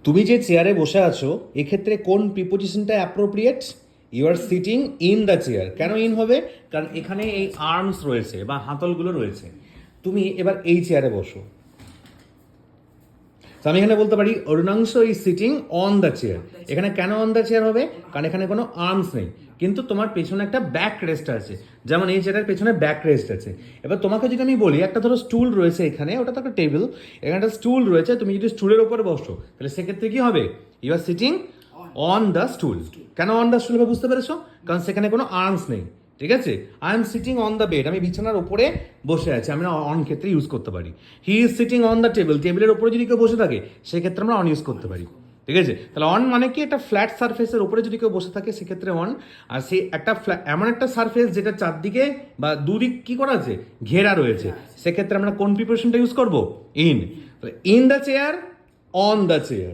তুমি যে চেয়ারে বসে আছো এক্ষেত্রে কোন প্রিপোজিশনটা appropriate? You are sitting in the chair. কেন ইন হবে? কারণ এখানে এই আর্মস রয়েছে বা হাতলগুলো রয়েছে। তুমি এবার এই চেয়ারে বসো, তো আমি এখানে বলতে পারি Arunangshu is sitting on the chair. এখানে কেন অন দ্য চেয়ার হবে? কারণ এখানে কোনো আর্মস নেই, কিন্তু তোমার পেছনে একটা ব্যাক রেস্ট আছে, যেমন এই চেয়ারের পেছনে ব্যাক রেস্ট আছে। এবার তোমাকে যদি আমি বলি একটা ধরো স্টুল রয়েছে এখানে, ওটা তো একটা টেবিল, এখানে একটা স্টুল রয়েছে, তুমি যদি স্টুলের উপরে বসো তাহলে সেক্ষেত্রে কি হবে? You are sitting on the stool. কেন অন দ্য স্টুল হবে বুঝতে পেরেছো? কারণ সেখানে কোনো আর্মস নেই। ঠিক আছে, I am sitting on the bed, আমি বিছানার উপরে বসে আছি, আমরা অন ক্ষেত্রে ইউজ করতে পারি। He is sitting on the table, টেবিলের উপরে যদি কেউ বসে থাকে সেক্ষেত্রে আমরা অন ইউজ করতে পারি। ঠিক আছে, তাহলে অন মানে কি? একটা ফ্ল্যাট সারফেসের উপরে যদি কেউ বসে থাকে সেক্ষেত্রে অন। আর সেই একটা এমন একটা সারফেস যেটা চারদিকে বা দুদিক কি করা আছে, ঘেরা রয়েছে, সেক্ষেত্রে আমরা কোন প্রিপারেশনটা ইউজ করবো? In. In the chair, on the chair.